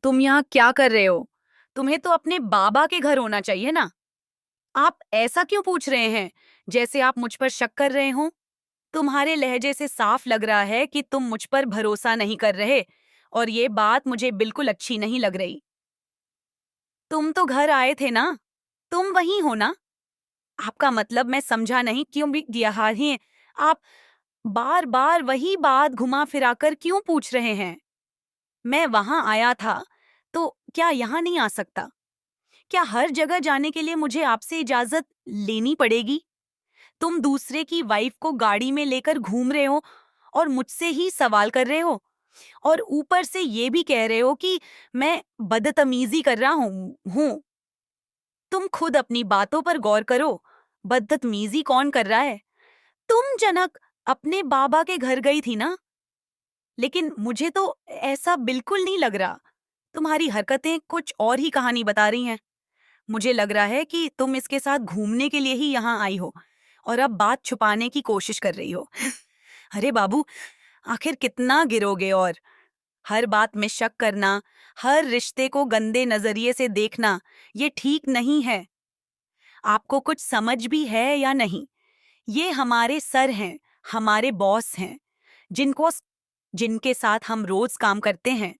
तुम यहाँ क्या कर रहे हो? तुम्हें तो अपने बाबा के घर होना चाहिए ना। आप ऐसा क्यों पूछ रहे हैं, जैसे आप मुझ पर शक कर रहे हो? तुम्हारे लहजे से साफ लग रहा है कि तुम मुझ पर भरोसा नहीं कर रहे, और ये बात मुझे बिल्कुल अच्छी नहीं लग रही। तुम तो घर आए थे ना? तुम वहीं हो ना? आपका मतलब मैं समझा नहीं, क्यों भी यहाँ ही? आप बार बार वही बात घुमा फिराकर क्यों पूछ रहे हैं? मैं वहां आया था, तो क्या यहाँ नहीं आ सकता? क्या हर जगह जाने के लिए मुझे आपसे इजाजत लेनी पड़ेगी? तुम दूसरे की वाइफ को गाड़ी में लेकर घूम रहे हो और मुझसे ही सवाल कर रहे हो, और ऊपर से ये भी कह रहे हो कि मैं बदतमीजी कर रहा हूँ। तुम खुद अपनी बातों पर गौर करो। बदतमीजी कौन कर रहा है? तुम जनक अपने बाबा के घर गई थी ना? लेकिन मुझे तो ऐसा बिल्कुल नहीं लग रहा। तुम्हारी हरकतें कुछ और ही कहानी बता रही हैं। मुझे लग रहा है कि तुम इसके साथ घूमने के लिए ही यहाँ आई हो, और अब बात छुपाने की कोशिश कर रही हो। अरे बाबू, आखिर कितना गिरोगे? और हर बात में शक करना, हर रिश्ते को गंदे नजरिए से देखना, ये ठीक नहीं है। आपको कुछ समझ भी है या नहीं? ये हमारे सर हैं, हमारे बॉस हैं, जिनको जिनके साथ हम रोज काम करते हैं,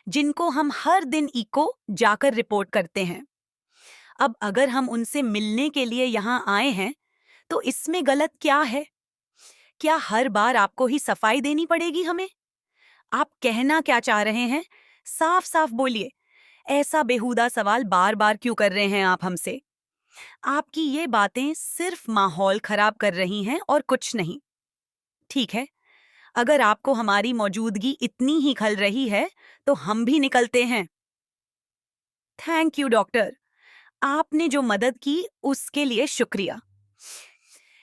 जिनको हम हर दिन इको जाकर रिपोर्ट करते हैं। अब अगर हम उनसे मिलने के लिए यहाँ आए हैं, तो इसमें गलत क्या है? क्या हर बार आपको ही सफाई देनी पड़ेगी हमें? आप कहना क्या चाह रहे हैं? साफ साफ बोलिए। ऐसा बेहुदा सवाल बार बार क्यों कर रहे हैं आप हमसे? आपकी ये बातें सिर्फ माहौल खराब कर रही हैं और कुछ नहीं। ठीक है, अगर आपको हमारी मौजूदगी इतनी ही खल रही है, तो हम भी निकलते हैं। थैंक यू डॉक्टर, आपने जो मदद की उसके लिए शुक्रिया।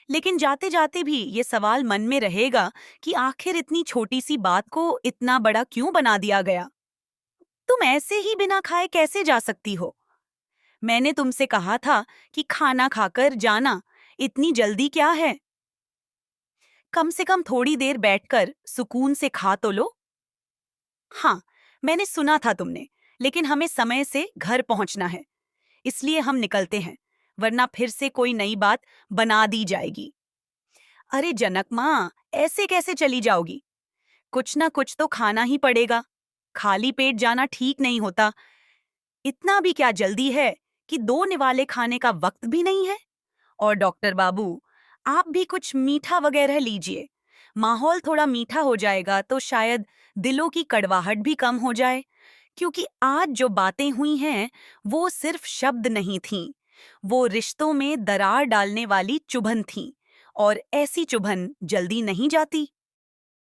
लेकिन जाते जाते भी ये सवाल मन में रहेगा कि आखिर इतनी छोटी सी बात को इतना बड़ा क्यों बना दिया गया? तुम ऐसे ही बिना खाए कैसे जा सकती हो? मैंने तुमसे कहा था कि खाना खाकर जाना। इतनी जल्दी क्या है? कम से कम थोड़ी देर बैठकर सुकून से खा तो लो। हाँ, मैंने सुना था तुमने, लेकिन हमें समय से घर पहुंचना है, इसलिए हम निकलते हैं, वरना फिर से कोई नई बात बना दी जाएगी। अरे जनक माँ, ऐसे कैसे चली जाओगी? कुछ ना कुछ तो खाना ही पड़ेगा। खाली पेट जाना ठीक नहीं होता। इतना भी क्या जल्दी है कि दो निवाले खाने का वक्त भी नहीं है? और डॉक्टर बाबू, आप भी कुछ मीठा वगैरह लीजिए। माहौल थोड़ा मीठा हो जाएगा तो शायद दिलों की कड़वाहट भी कम हो जाए, क्योंकि आज जो बातें हुई हैं वो सिर्फ शब्द नहीं थीं, वो रिश्तों में दरार डालने वाली चुभन थीं, और ऐसी चुभन जल्दी नहीं जाती।